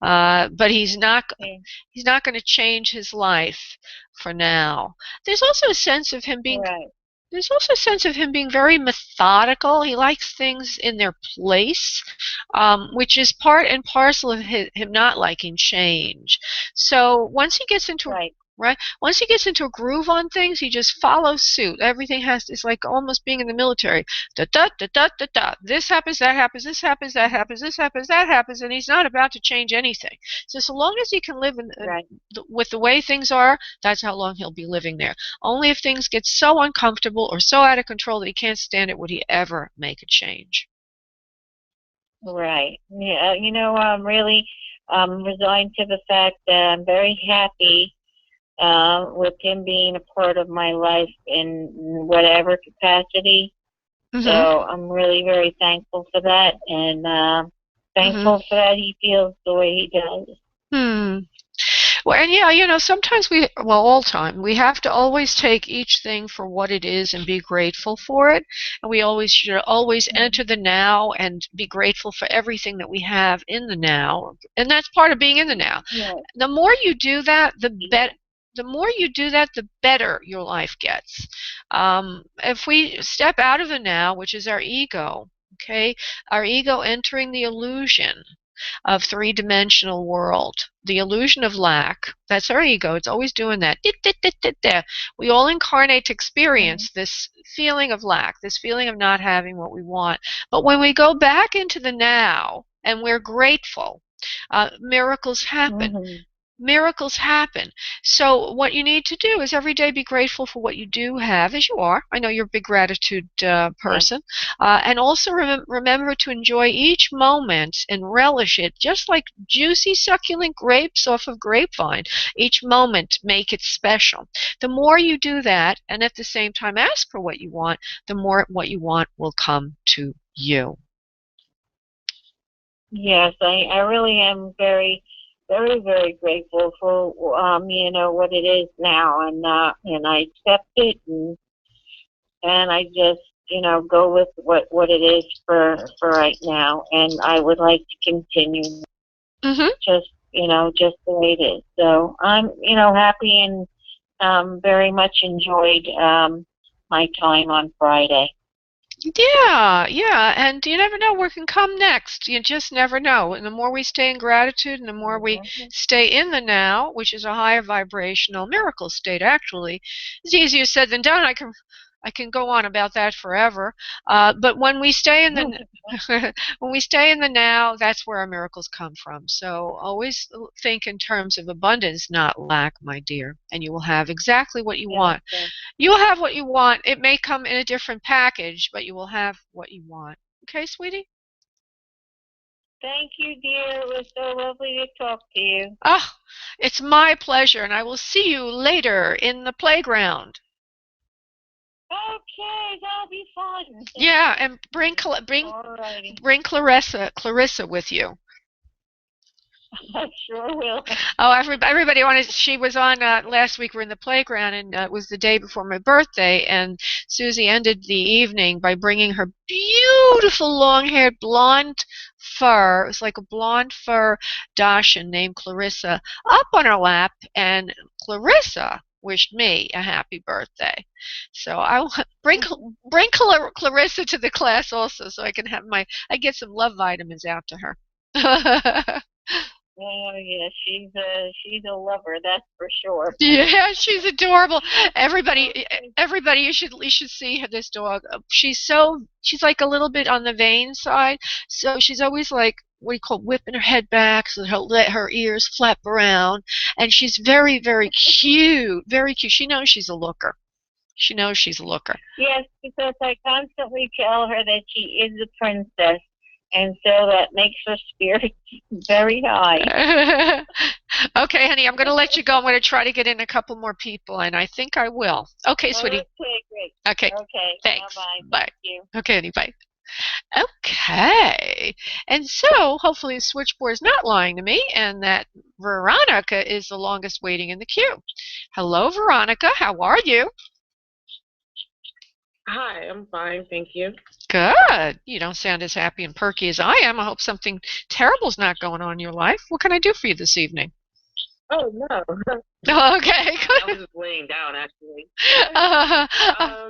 S1: But
S2: Yes.
S1: he's not going to change his life for now. There's also a sense of him being
S2: Right.
S1: there's also a sense of him being very methodical. He likes things in their place, which is part and parcel of him not liking change. So
S2: Right.
S1: once he gets into a groove on things, he just follows suit. Everything it's like almost being in the military. Da da da da da da. This happens, that happens, this happens, that happens, this happens, that happens, and he's not about to change anything. So long as he can live
S2: Right.
S1: with the way things are, that's how long he'll be living there. Only if things get so uncomfortable or so out of control that he can't stand it would he ever make a change.
S2: Right. Yeah. I'm really resigned to the fact that I'm very happy with him being a part of my life in whatever capacity. So
S1: Mm-hmm.
S2: I'm really very thankful for that, and
S1: Mm-hmm.
S2: thankful for that he feels the way he does.
S1: Hmm. Well, and yeah, sometimes all time, we have to always take each thing for what it is and be grateful for it. And we always should always enter the now and be grateful for everything that we have in the now. And that's part of being in the now.
S2: Yes.
S1: The more you do that, the better your life gets. If we step out of the now, which is our ego, okay, our ego entering the illusion of three-dimensional world, the illusion of lack. That's our ego. It's always doing that. We all incarnate to experience this feeling of lack, this feeling of not having what we want. But when we go back into the now and we're grateful, miracles happen.
S2: Mm-hmm.
S1: Miracles happen. So what you need to do is every day be grateful for what you do have, as you are. I know you're a big gratitude
S2: Yes.
S1: person. And also remember to enjoy each moment and relish it, just like juicy, succulent grapes off of grapevine. Each moment, make it special. The more you do that, and at the same time ask for what you want, the more what you want will come to you.
S4: Yes, I really am very, very, very grateful for what it is now, and I accept it, and I just go with what it is for right now, and I would like to continue
S1: Mm-hmm.
S4: just the way it is. So I'm happy and very much enjoyed my time on Friday.
S1: Yeah, yeah, and you never know what can come next. You just never know. And the more we stay in gratitude and the more we
S4: Mhm.
S1: stay in the now, which is a higher vibrational miracle state actually, it's easier said than done. I can go on about that forever. But when we stay in the when we stay in the now, that's where our miracles come from. So always think in terms of abundance, not lack, my dear, and you will have exactly what you
S4: Yes,
S1: want. You will have what you want. It may come in a different package, but you will have what you want. Okay, sweetie?
S4: thank you, dear. It was so lovely to talk to you.
S1: Oh, it's my pleasure, and I will see you later in the playground.
S4: Okay, that'll be fun.
S1: Yeah, and
S4: Alrighty,
S1: bring Clarissa with you.
S4: I sure will.
S1: Oh, everybody wanted. She was on last week. We're in the playground, and it was the day before my birthday. And Susie ended the evening by bringing her beautiful long-haired blonde fur. It was like a blonde fur Dachshund named Clarissa up on her lap, and Clarissa wished me a happy birthday. So Clarissa to the class also, so I can have I get some love vitamins out to her.
S4: Oh yeah, she's a lover, that's for sure.
S1: Yeah, she's adorable. Everybody,
S4: Okay.
S1: everybody, you should see this dog. She's like a little bit on the vain side. So she's always like what do you call whipping her head back so that her let her ears flap around, and she's very, very cute, very cute. She knows she's a looker. She knows she's a looker.
S4: Yes, because I constantly tell her that she is a princess, and so that makes her spirit very high.
S1: Okay, honey, I'm going to let you go. I'm going to try to get in a couple more people, and I think I will. Okay, sweetie.
S4: Okay, great.
S1: Okay,
S4: Okay,
S1: thanks.
S4: bye-bye.
S1: Bye.
S4: Thank you.
S1: Okay, honey, bye. Okay. And so hopefully the switchboard is not lying to me and that Veronica is the longest waiting in the queue. Hello, Veronica. How are you?
S5: Hi, I'm fine, thank you.
S1: Good. You don't sound as happy and perky as I am. I hope something terrible's not going on in your life. What can I do for you this evening?
S5: Oh no,
S1: Okay,
S5: I was
S1: good.
S5: just laying down actually. I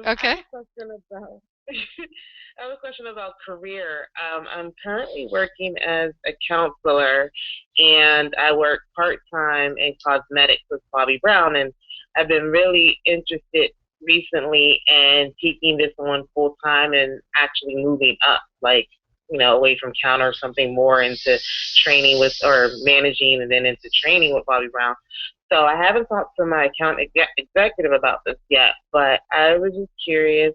S5: have
S1: Okay.
S5: a question about I have a question about career. I'm currently working as a counselor, and I work part time in cosmetics with Bobby Brown, and I've been really interested recently in taking this on full time and actually moving up, like away from counter something more into training with or managing and then into training with Bobby Brown. So I haven't talked to my executive about this yet, but I was just curious.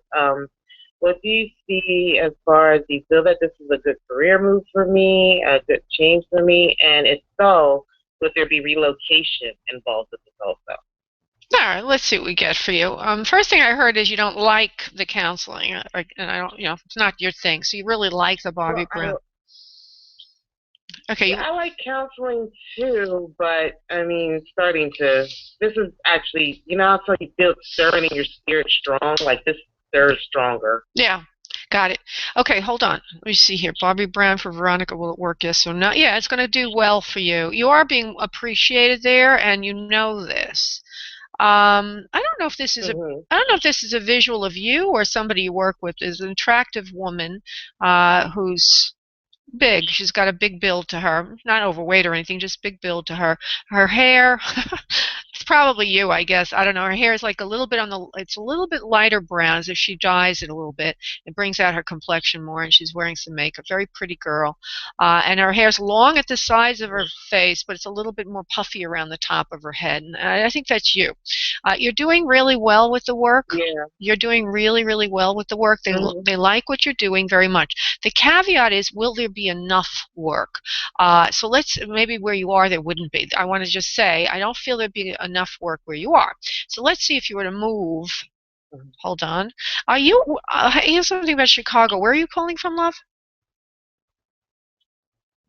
S5: What do you see as far as do you feel that this is a good career move for me, a good change for me? And if so, would there be relocation involved with this also?
S1: All right, let's see what we get for you. First thing I heard is you don't like the counseling, and I don't, it's not your thing. So you really like the Bobby
S5: Well,
S1: Brown. Okay,
S5: yeah, I like counseling too, but I mean, this is actually, how you feel stirring in your spirit strong, like this stirs stronger.
S1: yeah, got it. Okay, hold on. Let me see here. Bobby Brown for Veronica, will it work? Yes or no? Yeah, it's going to do well for you. You are being appreciated there, and you know this. I don't know if this is a
S5: Hmm.
S1: I don't know if this is a visual of you or somebody you work with. Is an attractive woman who's big. She's got a big build to her. Not overweight or anything, just big build to her. Her hair, it's probably you, I guess. I don't know. Her hair is like a little bit it's a little bit lighter brown as if she dyes it a little bit. It brings out her complexion more, and she's wearing some makeup. Very pretty girl. And her hair's long at the sides of her face, but it's a little bit more puffy around the top of her head. And I think that's you. You're doing really well with the work.
S5: Yeah.
S1: You're doing really, really well with the work.
S5: Hmm.
S1: They like what you're doing very much. The caveat is, will there be enough work? So maybe where you are, there wouldn't be. I want to just say, I don't feel there'd be enough work where you are. So let's see if you were to move. Hold on. Here's something about Chicago. Where are you calling from, love?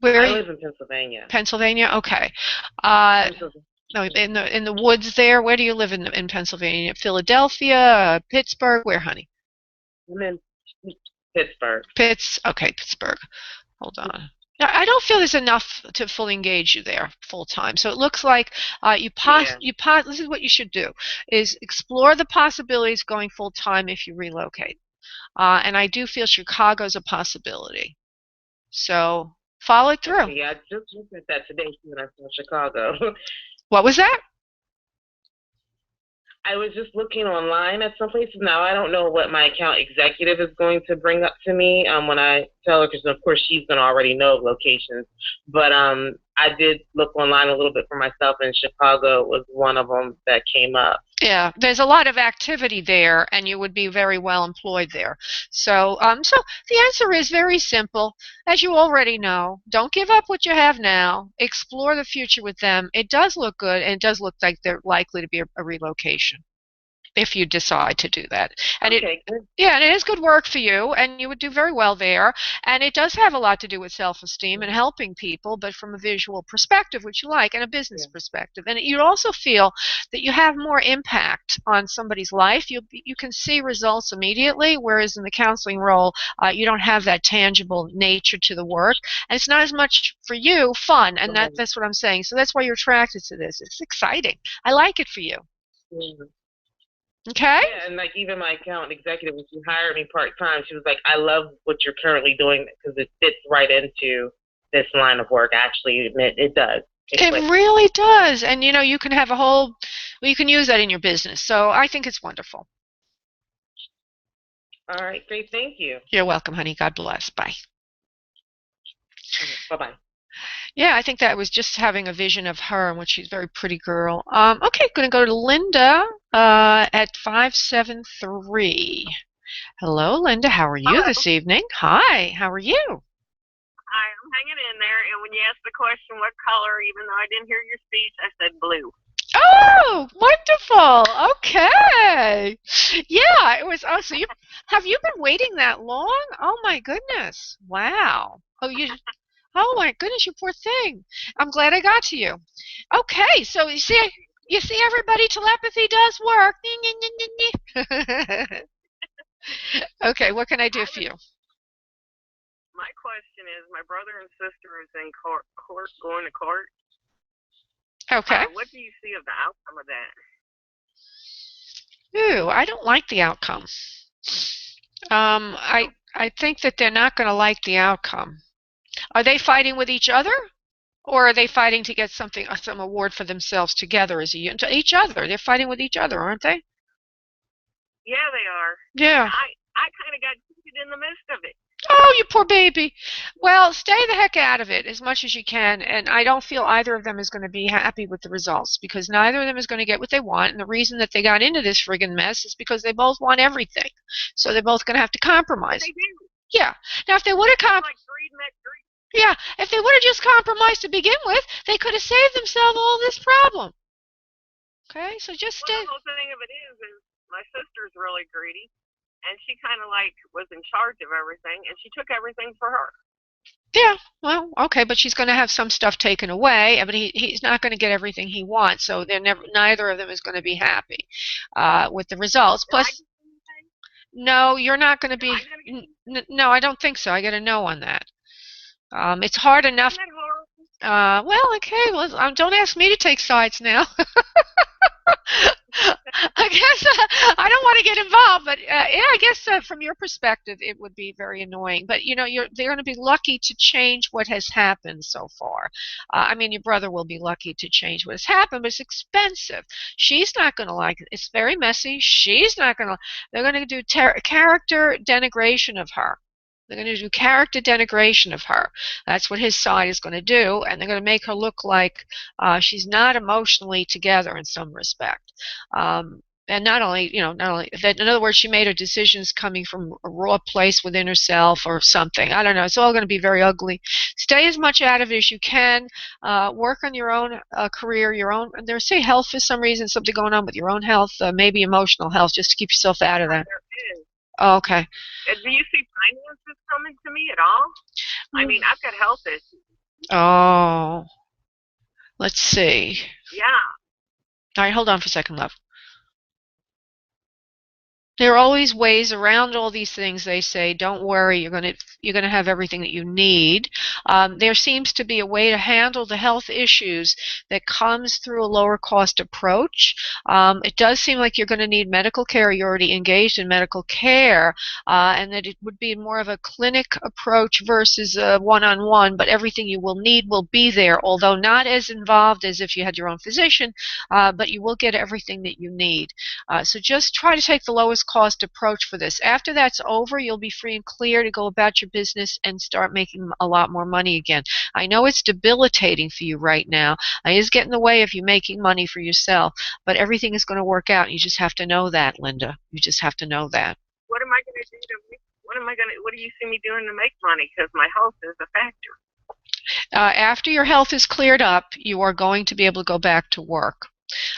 S1: Where?
S5: I live in Pennsylvania.
S1: Pennsylvania? Okay. No, in the woods there. Where do you live in Pennsylvania? Philadelphia, Pittsburgh? Where, honey?
S5: I'm in Pittsburgh.
S1: Okay, Pittsburgh. Hold on. Now, I don't feel there's enough to fully engage you there full time. So it looks like this is what you should do, is explore the possibilities going full time if you relocate. And I do feel Chicago's a possibility. So follow it through.
S5: Okay, yeah, I just looked at that today when I saw Chicago.
S1: What was that?
S5: I was just looking online at some places. Now, I don't know what my account executive is going to bring up to me when I tell her, because of course she's going to already know locations. But I did look online a little bit for myself, and Chicago was one of them that came up.
S1: Yeah, there's a lot of activity there, and you would be very well employed there. So the answer is very simple. As you already know, don't give up what you have now. Explore the future with them. It does look good, and it does look like they're likely to be a relocation if you decide to do that. And
S5: okay, good.
S1: Yeah, and it is good work for you, and you would do very well there. And it does have a lot to do with self-esteem and helping people, but from a visual perspective, which you like, and a business perspective. And you also feel that you have more impact on somebody's life. You can see results immediately, whereas in the counseling role, you don't have that tangible nature to the work. And it's not as much, for you, fun, and that's what I'm saying. So that's why you're attracted to this. It's exciting. I like it for you. Okay?
S5: Yeah, and like even my account executive, when she hired me part-time, she was like, I love what you're currently doing because it fits right into this line of work. Actually, it does.
S1: It really does. And, you can have you can use that in your business. So I think it's wonderful.
S5: All right, great. Thank you.
S1: You're welcome, honey. God bless. Bye.
S5: Bye-bye.
S1: Yeah, I think that was just having a vision of her, and she's a very pretty girl. Okay, going to go to Linda at 573. Hello, Linda. How are you this evening? Hi. How are you?
S6: Hi, I'm hanging in there. And when you asked the question, what color, even though I didn't hear your speech, I said blue.
S1: Oh, wonderful. Okay. Yeah, it was. Oh, so have you been waiting that long? Oh my goodness. Wow. Oh my goodness, you poor thing. I'm glad I got to you. Okay, so you see everybody, telepathy does work. Okay, what can I do for you?
S6: My question is, my brother and sister is in court going to court.
S1: Okay.
S6: What do you see of the outcome of that?
S1: Ooh, I don't like the outcome. I think that they're not going to like the outcome. Are they fighting with each other, or are they fighting to get some award for themselves together as each other? They're fighting with each other, aren't they?
S6: Yeah, they are.
S1: Yeah.
S6: I kind of got cheated in the midst of it.
S1: Oh, you poor baby. Well, stay the heck out of it as much as you can, and I don't feel either of them is going to be happy with the results, because neither of them is going to get what they want, and the reason that they got into this friggin' mess is because they both want everything. So they're both going to have to compromise.
S6: They do.
S1: Yeah. Now, if they would have Yeah, if they would have just compromised to begin with, they could have saved themselves all this problem. Okay, so just stay.
S6: Well, the whole thing of it is my sister's really greedy. And she kind of was in charge of everything, and she took everything for her.
S1: Yeah, well, okay, but she's going to have some stuff taken away, but he's not going to get everything he wants, so neither of them is going to be happy with the results. Plus, no, you're not going to be. No, I don't think so. I get a no on that. It's hard enough. Well, okay, well, don't ask me to take sides now. I guess I don't want to get involved, but yeah, I guess from your perspective, it would be very annoying. But they're going to be lucky to change what has happened so far. I mean, your brother will be lucky to change what has happened, but it's expensive. She's not going to like it. It's very messy. She's not going to. They're going to do character denigration of her. They're going to do character denigration of her. That's what his side is going to do, and they're going to make her look like she's not emotionally together in some respect. And not only that, in other words, she made her decisions coming from a raw place within herself or something. I don't know. It's all going to be very ugly. Stay as much out of it as you can. Work on your own career, and they say health for some reason, something going on with your own health, maybe emotional health, just to keep yourself out of that.
S6: There is.
S1: Oh, okay.
S6: Do you see finances coming to me at all? I mean, I've got health issues.
S1: Oh, let's see.
S6: Yeah.
S1: All right, hold on for a second, love. There are always ways around all these things. They say, don't worry, you're gonna have everything that you need. There seems to be a way to handle the health issues that comes through a lower cost approach. It does seem like you're going to need medical care. You're already engaged in medical care, and that it would be more of a clinic approach versus a one-on-one, but everything you will need will be there, although not as involved as if you had your own physician, but you will get everything that you need. So just try to take the lowest cost approach for this. After that's over, you'll be free and clear to go about your business and start making a lot more money again. I know it's debilitating for you right now. It is getting in the way of you making money for yourself, but everything is going to work out. You just have to know that, Linda. You just have to know that.
S6: What am I going to do to make? What do you see me doing to make money? Because my health is a factor.
S1: After your health is cleared up, you are going to be able to go back to work.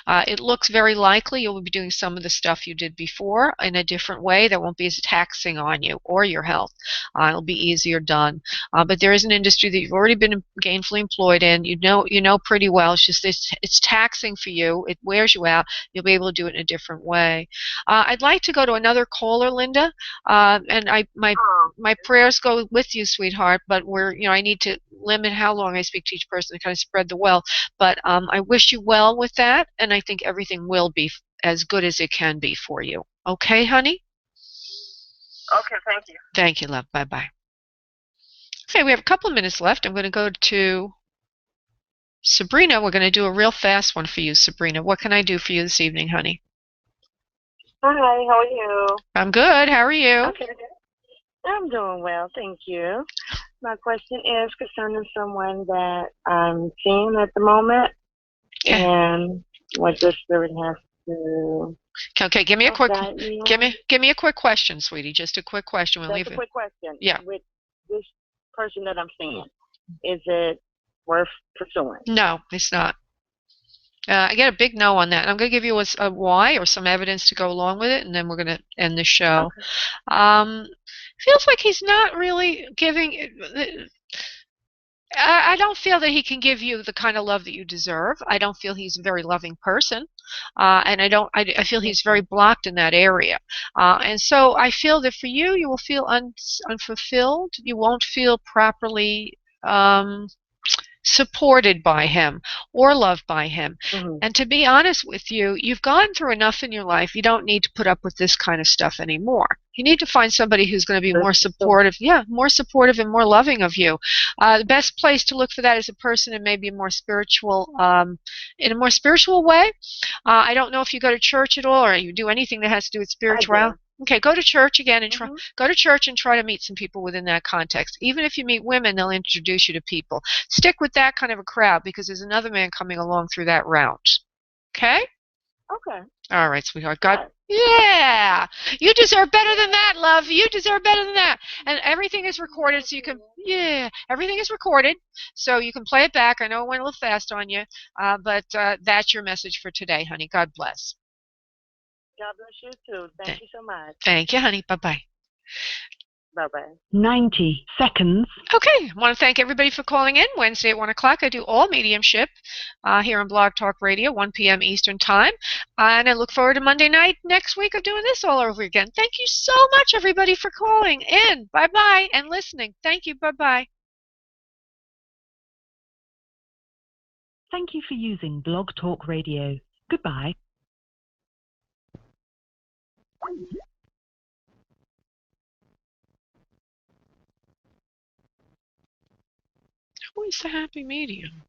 S1: It looks very likely you'll be doing some of the stuff you did before in a different way that won't be as taxing on you or your health. It'll be easier done. But there is an industry that you've already been gainfully employed in. You know pretty well. It's just it's taxing for you. It wears you out. You'll be able to do it in a different way. I'd like to go to another caller, Linda, and my prayers go with you, sweetheart. But I need to limit how long I speak to each person to kind of spread the wealth. But I wish you well with that, and I think everything will be as good as it can be for you. Okay, honey?
S6: Okay, thank you.
S1: Thank you, love. Bye-bye. Okay, we have a couple of minutes left. I'm going to go to Sabrina. We're going to do a real fast one for you, Sabrina. What can I do for you this evening, honey?
S3: Hi, how are you?
S1: I'm good. How are you?
S3: Okay. I'm doing well, thank you. My question is concerning someone that I'm seeing at the moment,
S1: Okay.
S3: and what the spirit has to.
S1: Okay, give me a quick
S3: guide me on.
S1: give me a quick question, sweetie. Just a quick question. We'll
S3: That's
S1: leave
S3: a
S1: it.
S3: quick question.
S1: Yeah.
S3: With this person that I'm seeing, is it worth pursuing?
S1: No, it's not. I get a big no on that. And I'm going to give you a why or some evidence to go along with it, and then we're going to end the show.
S3: Okay.
S1: Feels like he's not really giving. I don't feel that he can give you the kind of love that you deserve. I don't feel he's a very loving person, and I feel he's very blocked in that area. And so I feel that for you, you will feel unfulfilled. You won't feel properly supported by him or loved by him.
S3: Mm-hmm.
S1: And to be honest with you, you've gone through enough in your life. You don't need to put up with this kind of stuff anymore. You need to find somebody who's going to be more supportive, more supportive and more loving of you. The best place to look for that is a person in maybe a more spiritual, in a more spiritual way. I don't know if you go to church at all or you do anything that has to do with spirituality. Okay, go to church again and go to church and try to meet some people within that context. Even if you meet women, they'll introduce you to people. Stick with that kind of a crowd because there's another man coming along through that route. Okay?
S3: Okay.
S1: All right, sweetheart. God, yeah. You deserve better than that, love. You deserve better than that. And everything is recorded so you can, everything is recorded so you can play it back. I know it went a little fast on you, but that's your message for today, honey. God bless.
S3: God bless you too. Thank you so much.
S1: Thank you, honey. Bye-bye.
S3: Bye-bye.
S7: 90 seconds.
S1: Okay, I want to thank everybody for calling in. Wednesday at 1 o'clock, I do all mediumship here on Blog Talk Radio, 1 p.m. Eastern Time. And I look forward to Monday night next week of doing this all over again. Thank you so much, everybody, for calling in. Bye-bye, and listening. Thank you. Bye-bye.
S7: Thank you for using Blog Talk Radio. Goodbye.
S1: Who is the happy medium?